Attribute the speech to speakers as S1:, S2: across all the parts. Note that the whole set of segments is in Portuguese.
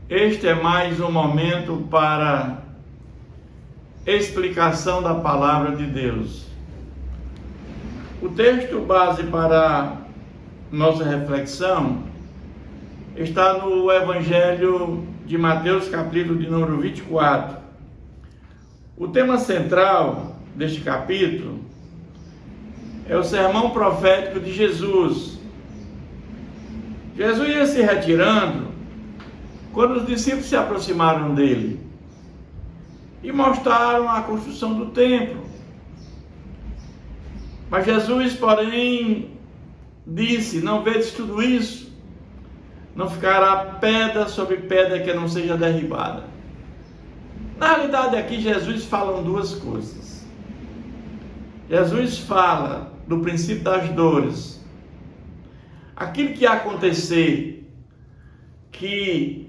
S1: Este é mais um momento para explicação da palavra de Deus. O texto base para nossa reflexão está no Evangelho de Mateus, capítulo de número 24. O tema central deste capítulo é o sermão profético de Jesus. Jesus ia se retirando quando os discípulos se aproximaram dele e mostraram a construção do templo. Mas Jesus, porém, disse: não vedes tudo isso? Não ficará pedra sobre pedra que não seja derribada. Na realidade, aqui Jesus fala duas coisas. Jesus fala do princípio das dores. Aquilo que ia acontecer, que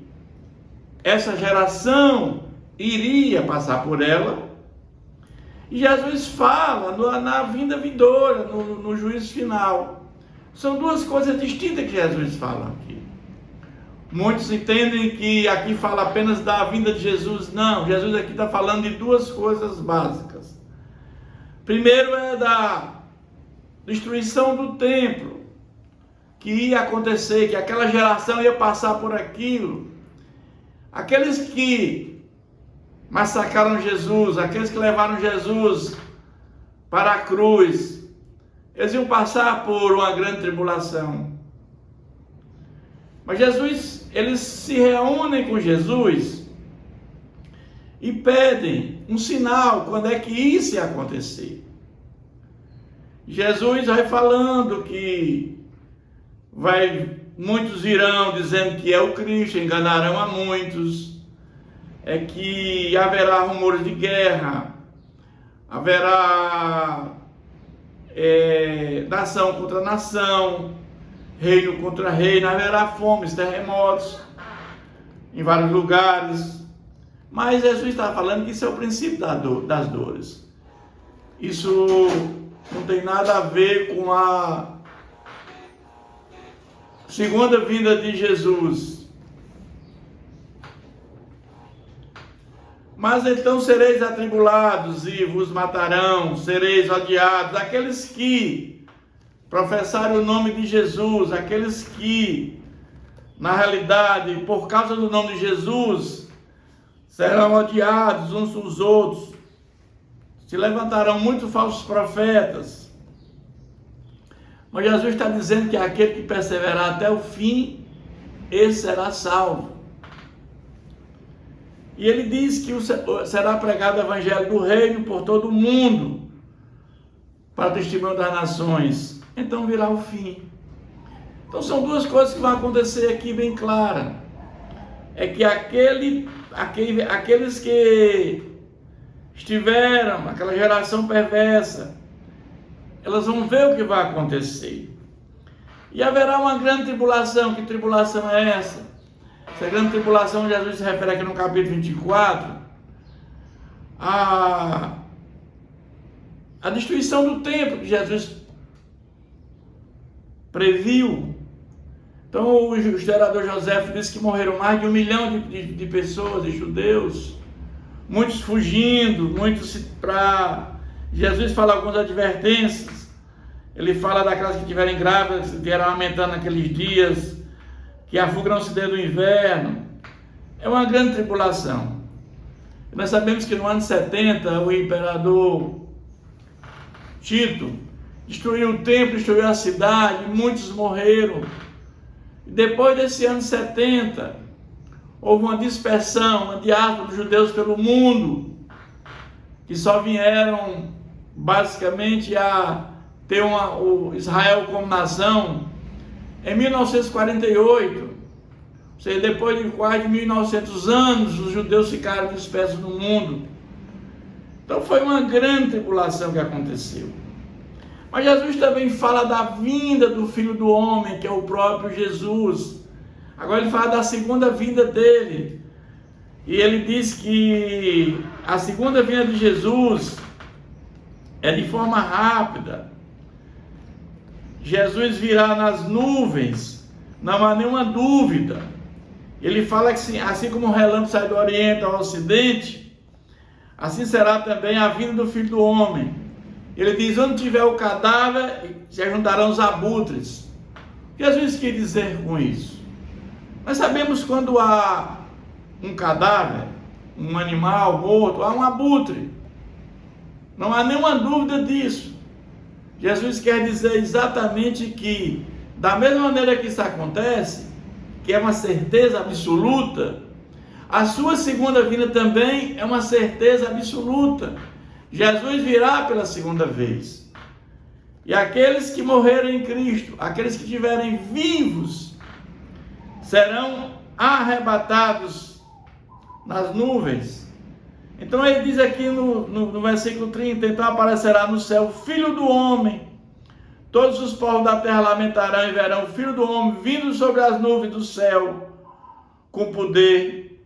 S1: essa geração iria passar por ela, e Jesus fala na vinda vindoura, no juízo final. São duas coisas distintas que Jesus fala aqui. Muitos entendem que aqui fala apenas da vinda de Jesus. Não, Jesus aqui está falando de duas coisas básicas. Primeiro é da destruição do templo, que ia acontecer, que aquela geração ia passar por aquilo. Aqueles que massacraram Jesus, aqueles que levaram Jesus para a cruz, eles iam passar por uma grande tribulação. Mas eles se reúnem com Jesus e pedem um sinal, quando é que isso ia acontecer. Jesus vai falando que muitos virão dizendo que é o Cristo, enganarão a muitos, é que haverá rumores de guerra, haverá nação contra nação, reino contra reino, haverá fomes, terremotos em vários lugares. Mas Jesus está falando que isso é o princípio das dores. Isso não tem nada a ver com a segunda vinda de Jesus. Mas então sereis atribulados e vos matarão, sereis odiados. Aqueles que professarem o nome de Jesus, aqueles que, na realidade, por causa do nome de Jesus, serão odiados uns dos outros. Se levantarão muitos falsos profetas. Mas Jesus está dizendo que aquele que perseverar até o fim, esse será salvo. E ele diz que será pregado o evangelho do reino por todo o mundo, para testemunho das nações. Então virá o fim. Então são duas coisas que vão acontecer aqui bem claras. É que aqueles que estiveram, aquela geração perversa, elas vão ver o que vai acontecer. E haverá uma grande tribulação. Que tribulação é essa? Essa grande tribulação, Jesus se refere aqui no capítulo 24, a destruição do templo que Jesus previu. Então o historiador José disse que morreram mais de 1 milhão de pessoas, de judeus, muitos fugindo, muitos para... Jesus fala algumas advertências. Ele fala daquelas que estiverem grávidas, que vieram aumentando naqueles dias, que a fuga não se dê do inverno. É uma grande tribulação. Nós sabemos que no ano 70, o imperador Tito destruiu o templo, destruiu a cidade, muitos morreram. E depois desse ano 70, houve uma dispersão, uma diáspora dos judeus pelo mundo, que só vieram basicamente a ter o Israel como nação em 1948, ou seja, depois de quase 1900 anos, os judeus ficaram dispersos no mundo. Então foi uma grande tribulação que aconteceu. Mas Jesus também fala da vinda do Filho do Homem, que é o próprio Jesus. Agora ele fala da segunda vinda dele. E ele diz que a segunda vinda de Jesus é de forma rápida. Jesus virá nas nuvens, não há nenhuma dúvida. Ele fala que assim como o relâmpago sai do Oriente ao Ocidente, assim será também a vinda do Filho do Homem. Ele diz: onde tiver o cadáver, se juntarão os abutres. O que Jesus quer dizer com isso? Nós sabemos quando há um cadáver, um animal morto, há um abutre. Não há nenhuma dúvida disso. Jesus quer dizer exatamente que, da mesma maneira que isso acontece, que é uma certeza absoluta, a sua segunda vinda também é uma certeza absoluta. Jesus virá pela segunda vez. E aqueles que morreram em Cristo, aqueles que estiverem vivos, serão arrebatados nas nuvens. Então ele diz aqui no versículo 30, então aparecerá no céu o Filho do Homem, todos os povos da terra lamentarão e verão o Filho do Homem vindo sobre as nuvens do céu, com poder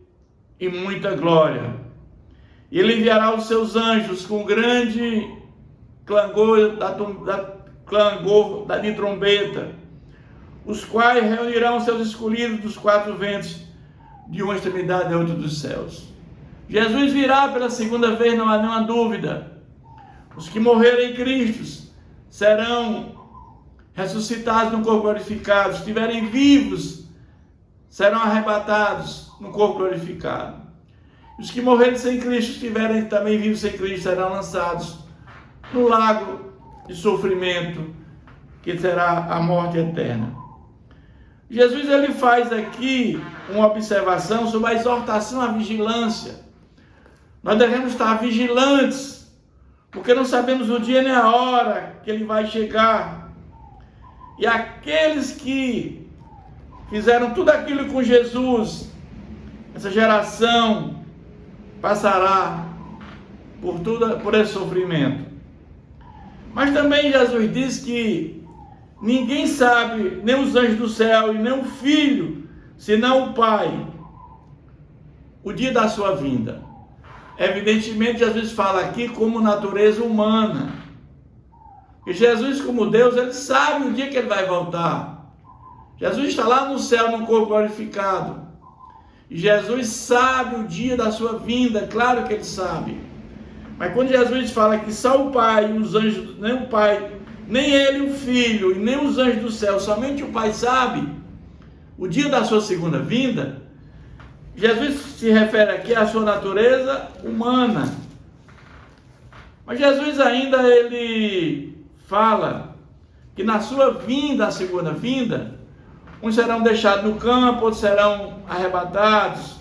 S1: e muita glória. E ele enviará os seus anjos com grande clangor de trombeta, os quais reunirão seus escolhidos dos quatro ventos, de uma extremidade a outra dos céus. Jesus virá pela segunda vez, não há nenhuma dúvida. Os que morrerem em Cristo serão ressuscitados no corpo glorificado. Se estiverem vivos, serão arrebatados no corpo glorificado. Os que morrerem sem Cristo, estiverem também vivos sem Cristo, serão lançados no lago de sofrimento, que será a morte eterna. Jesus ele faz aqui uma observação sobre a exortação à vigilância. Nós devemos estar vigilantes, porque não sabemos o dia nem a hora que ele vai chegar. E aqueles que fizeram tudo aquilo com Jesus, essa geração passará por esse sofrimento. Mas também Jesus diz que ninguém sabe, nem os anjos do céu e nem o Filho, senão o Pai, o dia da sua vinda. Evidentemente, Jesus fala aqui como natureza humana. E Jesus, como Deus, ele sabe o dia que ele vai voltar. Jesus está lá no céu, no corpo glorificado. E Jesus sabe o dia da sua vinda, claro que ele sabe. Mas quando Jesus fala que só o Pai e os anjos, nem o Pai, nem ele, o Filho, e nem os anjos do céu, somente o Pai sabe o dia da sua segunda vinda, Jesus se refere aqui à sua natureza humana. Mas Jesus ainda ele fala que na sua vinda, a segunda vinda, uns serão deixados no campo, outros serão arrebatados.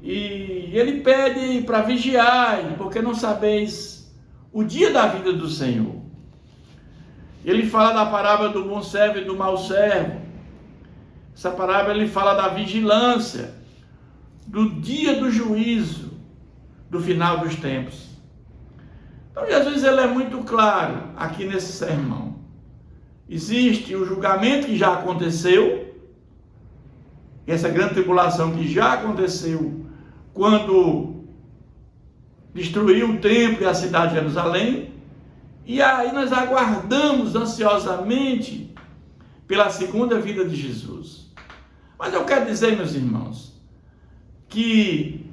S1: E ele pede para vigiar, porque não sabeis o dia da vida do Senhor. Ele fala da parábola do bom servo e do mau servo. Essa parábola ele fala da vigilância, do dia do juízo, do final dos tempos. Então Jesus ele é muito claro aqui nesse sermão. Existe o julgamento que já aconteceu, essa grande tribulação que já aconteceu quando destruiu o templo e a cidade de Jerusalém, e aí nós aguardamos ansiosamente pela segunda vinda de Jesus. Mas eu quero dizer, meus irmãos, que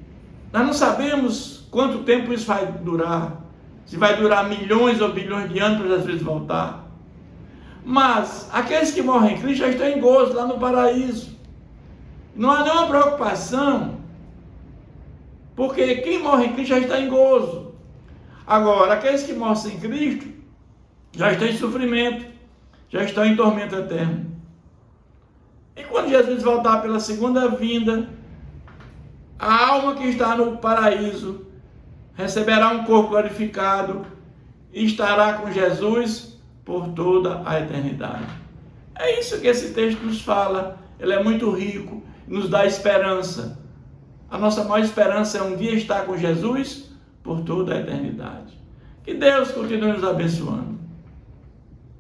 S1: nós não sabemos quanto tempo isso vai durar, se vai durar milhões ou bilhões de anos para Jesus voltar. Mas aqueles que morrem em Cristo já estão em gozo lá no paraíso. Não há nenhuma preocupação, porque quem morre em Cristo já está em gozo. Agora, aqueles que morrem sem Cristo já estão em sofrimento, já estão em tormento eterno. E quando Jesus voltar pela segunda vinda, a alma que está no paraíso receberá um corpo glorificado e estará com Jesus por toda a eternidade. É isso que esse texto nos fala. Ele é muito rico, nos dá esperança. A nossa maior esperança é um dia estar com Jesus por toda a eternidade. Que Deus continue nos abençoando.